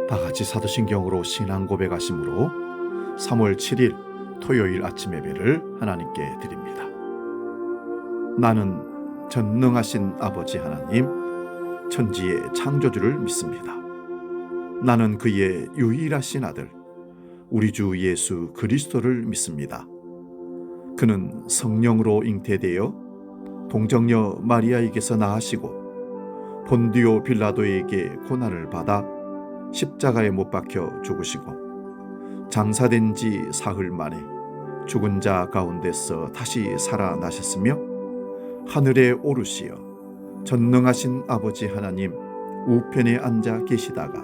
다같이 사도신경으로 신앙 고백하심으로 3월 7일 토요일 아침 예배를 하나님께 드립니다. 나는 전능하신 아버지 하나님, 천지의 창조주를 믿습니다. 나는 그의 유일하신 아들, 우리 주 예수 그리스도를 믿습니다. 그는 성령으로 잉태되어 동정녀 마리아에게서 나으시고 본디오 빌라도에게 고난을 받아 십자가에 못 박혀 죽으시고 장사된 지 사흘 만에 죽은 자 가운데서 다시 살아나셨으며 하늘에 오르시어 전능하신 아버지 하나님 우편에 앉아 계시다가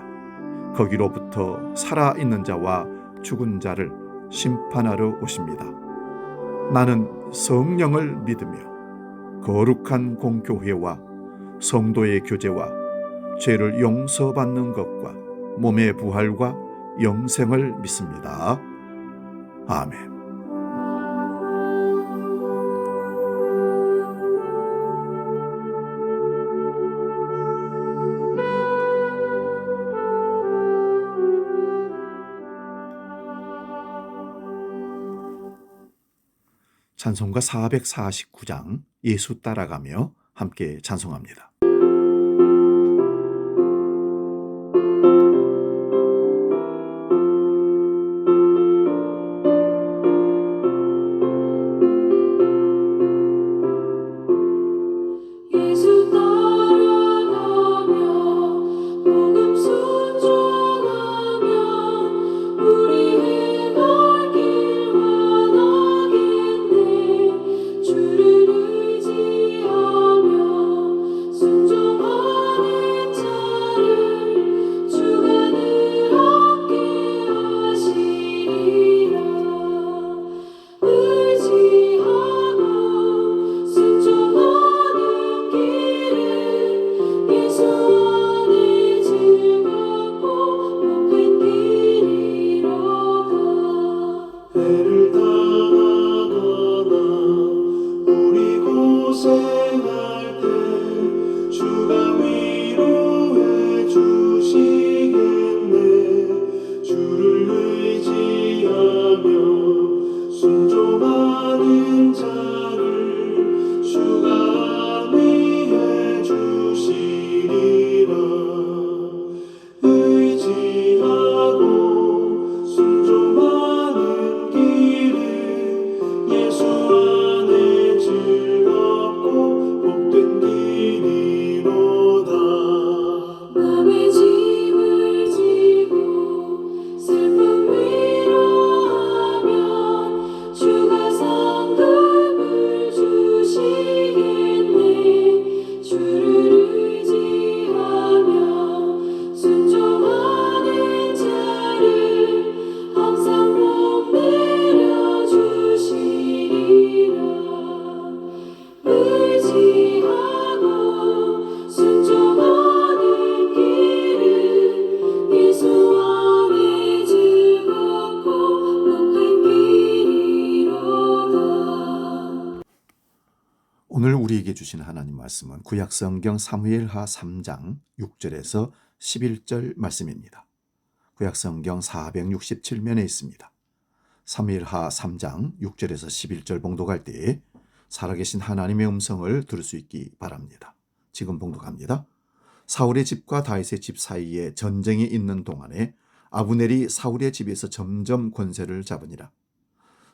거기로부터 살아있는 자와 죽은 자를 심판하러 오십니다. 나는 성령을 믿으며 거룩한 공교회와 성도의 교제와 죄를 용서받는 것과 몸의 부활과 영생을 믿습니다. 아멘. 찬송가 449장 예수 따라가며 함께 찬송합니다. 오늘 우리에게 주신 하나님 말씀은 구약성경 사무엘하 3장 6절에서 11절 말씀입니다. 구약성경 467면에 있습니다. 사무엘하 3장 6절에서 11절 봉독할 때에 살아계신 하나님의 음성을 들을 수 있기 바랍니다. 지금 봉독합니다. 사울의 집과 다윗의 집 사이에 전쟁이 있는 동안에 아브넬이 사울의 집에서 점점 권세를 잡으니라.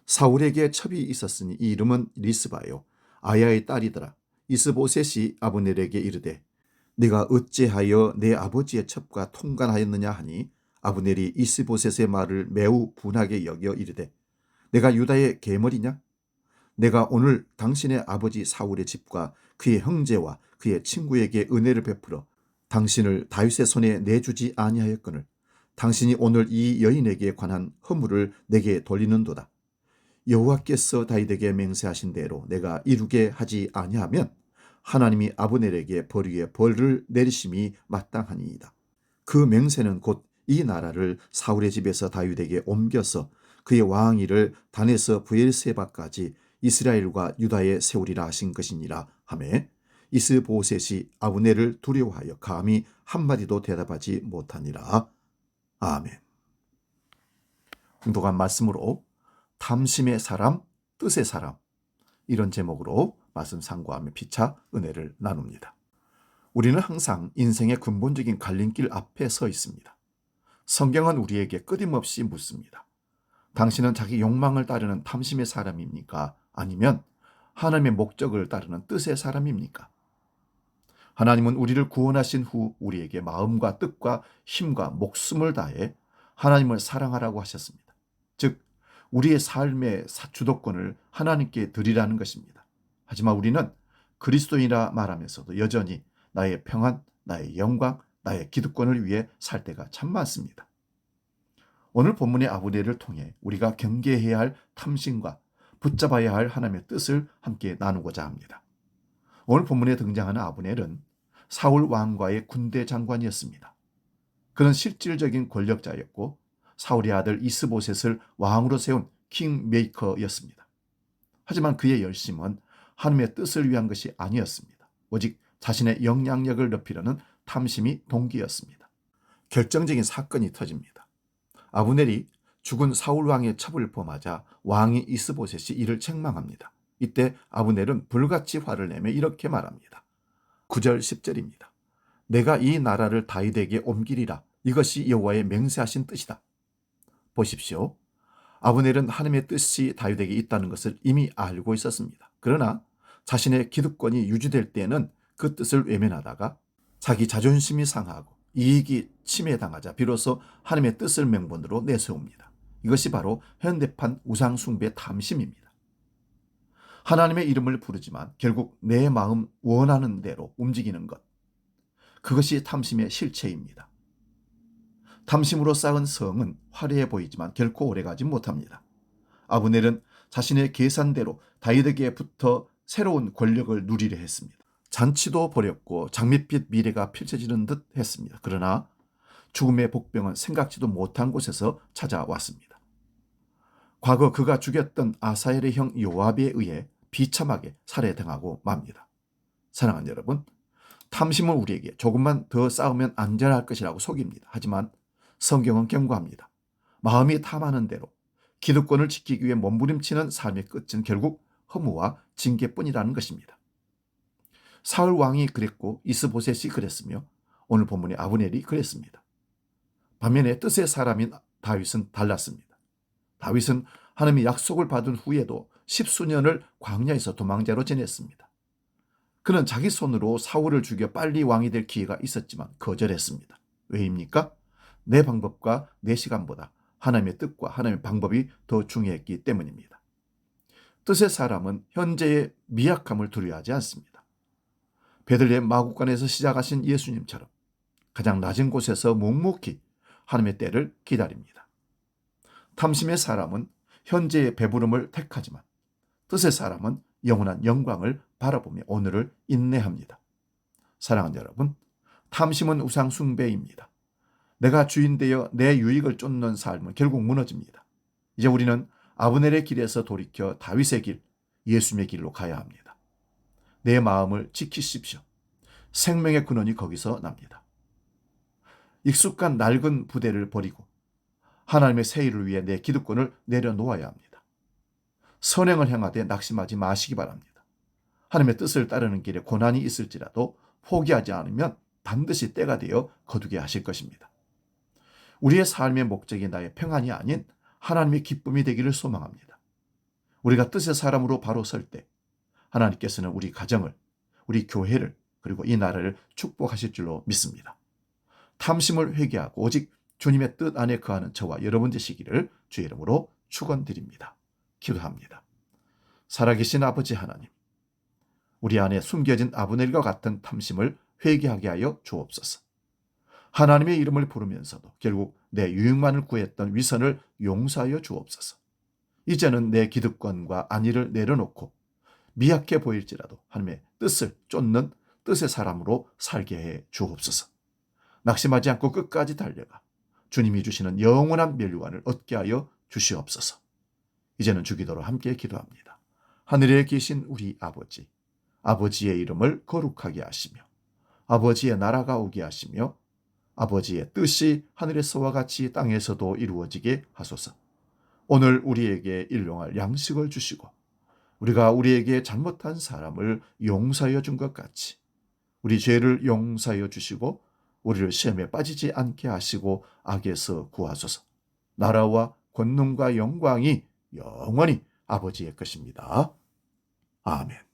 사울에게 첩이 있었으니 이 이름은 리스바요 아야의 딸이더라. 이스보셋이 아브넬에게 이르되 네가 어찌하여 내 아버지의 첩과 통관하였느냐 하니 아브넬이 이스보셋의 말을 매우 분하게 여겨 이르되 내가 유다의 계머리냐? 내가 오늘 당신의 아버지 사울의 집과 그의 형제와 그의 친구에게 은혜를 베풀어 당신을 다윗의 손에 내주지 아니하였거늘 당신이 오늘 이 여인에게 관한 허물을 내게 돌리는도다. 여호와께서 다윗에게 맹세하신 대로 내가 이루게 하지 아니하면 하나님이 아브넬에게 벌 위에 벌을 내리심이 마땅하니이다. 그 맹세는 곧 이 나라를 사울의 집에서 다윗에게 옮겨서 그의 왕위를 단에서 브엘세바까지 이스라엘과 유다에 세우리라 하신 것이니라 하매 이스보셋이 아브넬을 두려워하여 감히 한마디도 대답하지 못하니라. 아멘. 공독한 말씀으로 탐심의 사람, 뜻의 사람, 이런 제목으로 말씀 상고하며 피차 은혜를 나눕니다. 우리는 항상 인생의 근본적인 갈림길 앞에 서 있습니다. 성경은 우리에게 끊임없이 묻습니다. 당신은 자기 욕망을 따르는 탐심의 사람입니까? 아니면 하나님의 목적을 따르는 뜻의 사람입니까? 하나님은 우리를 구원하신 후 우리에게 마음과 뜻과 힘과 목숨을 다해 하나님을 사랑하라고 하셨습니다. 즉, 우리의 삶의 주도권을 하나님께 드리라는 것입니다. 하지만 우리는 그리스도인이라 말하면서도 여전히 나의 평안, 나의 영광, 나의 기득권을 위해 살 때가 참 많습니다. 오늘 본문의 아브넬을 통해 우리가 경계해야 할 탐심과 붙잡아야 할 하나님의 뜻을 함께 나누고자 합니다. 오늘 본문에 등장하는 아브넬은 사울 왕과의 군대 장관이었습니다. 그는 실질적인 권력자였고 사울의 아들 이스보셋을 왕으로 세운 킹메이커였습니다. 하지만 그의 열심은 하나님의 뜻을 위한 것이 아니었습니다. 오직 자신의 영향력을 높이려는 탐심이 동기였습니다. 결정적인 사건이 터집니다. 아브넬이 죽은 사울 왕의 첩을 범하자 왕이 이스보셋이 이를 책망합니다. 이때 아브넬은 불같이 화를 내며 이렇게 말합니다. 9절 10절입니다. 내가 이 나라를 다윗에게 옮기리라. 이것이 여호와의 맹세하신 뜻이다. 보십시오. 아브넬은 하나님의 뜻이 다윗에게 있다는 것을 이미 알고 있었습니다. 그러나 자신의 기득권이 유지될 때에는 그 뜻을 외면하다가 자기 자존심이 상하고 이익이 침해당하자 비로소 하나님의 뜻을 명분으로 내세웁니다. 이것이 바로 현대판 우상숭배 탐심입니다. 하나님의 이름을 부르지만 결국 내 마음 원하는 대로 움직이는 것. 그것이 탐심의 실체입니다. 탐심으로 쌓은 성은 화려해 보이지만 결코 오래가지 못합니다. 아브넬은 자신의 계산대로 다윗에게 붙어 새로운 권력을 누리려 했습니다. 잔치도 벌였고 장밋빛 미래가 펼쳐지는 듯 했습니다. 그러나 죽음의 복병은 생각지도 못한 곳에서 찾아왔습니다. 과거 그가 죽였던 아사엘의 형 요압에 의해 비참하게 살해당하고 맙니다. 사랑하는 여러분, 탐심은 우리에게 조금만 더 싸우면 안전할 것이라고 속입니다. 하지만 성경은 경고합니다. 마음이 탐하는 대로 기득권을 지키기 위해 몸부림치는 삶의 끝은 결국 허무와 징계뿐이라는 것입니다. 사울 왕이 그랬고 이스보셋이 그랬으며 오늘 본문의 아브넬이 그랬습니다. 반면에 뜻의 사람인 다윗은 달랐습니다. 다윗은 하나님의 약속을 받은 후에도 10수년을 광야에서 도망자로 지냈습니다. 그는 자기 손으로 사울을 죽여 빨리 왕이 될 기회가 있었지만 거절했습니다. 왜입니까? 내 방법과 내 시간보다 하나님의 뜻과 하나님의 방법이 더 중요했기 때문입니다. 뜻의 사람은 현재의 미약함을 두려워하지 않습니다. 베들레헴 마구간에서 시작하신 예수님처럼 가장 낮은 곳에서 묵묵히 하나님의 때를 기다립니다. 탐심의 사람은 현재의 배부름을 택하지만 뜻의 사람은 영원한 영광을 바라보며 오늘을 인내합니다. 사랑하는 여러분, 탐심은 우상 숭배입니다. 내가 주인 되어 내 유익을 쫓는 삶은 결국 무너집니다. 이제 우리는 아브넬의 길에서 돌이켜 다윗의 길, 예수님의 길로 가야 합니다. 내 마음을 지키십시오. 생명의 근원이 거기서 납니다. 익숙한 낡은 부대를 버리고 하나님의 새 일을 위해 내 기득권을 내려놓아야 합니다. 선행을 행하되 낙심하지 마시기 바랍니다. 하나님의 뜻을 따르는 길에 고난이 있을지라도 포기하지 않으면 반드시 때가 되어 거두게 하실 것입니다. 우리의 삶의 목적이 나의 평안이 아닌 하나님의 기쁨이 되기를 소망합니다. 우리가 뜻의 사람으로 바로 설 때 하나님께서는 우리 가정을, 우리 교회를, 그리고 이 나라를 축복하실 줄로 믿습니다. 탐심을 회개하고 오직 주님의 뜻 안에 거하는 저와 여러분 되시기를 주의 이름으로 축원드립니다. 기도합니다. 살아계신 아버지 하나님, 우리 안에 숨겨진 아브넬과 같은 탐심을 회개하게 하여 주옵소서. 하나님의 이름을 부르면서도 결국 내 유익만을 구했던 위선을 용서하여 주옵소서. 이제는 내 기득권과 안위를 내려놓고 미약해 보일지라도 하나님의 뜻을 쫓는 뜻의 사람으로 살게 해 주옵소서. 낙심하지 않고 끝까지 달려가 주님이 주시는 영원한 멸류관을 얻게 하여 주시옵소서. 이제는 주기도로 함께 기도합니다. 하늘에 계신 우리 아버지, 아버지의 이름을 거룩하게 하시며 아버지의 나라가 오게 하시며 아버지의 뜻이 하늘에서와 같이 땅에서도 이루어지게 하소서. 오늘 우리에게 일용할 양식을 주시고 우리가 우리에게 잘못한 사람을 용서하여 준 것 같이 우리 죄를 용서하여 주시고 우리를 시험에 빠지지 않게 하시고 악에서 구하소서. 나라와 권능과 영광이 영원히 아버지의 것입니다. 아멘.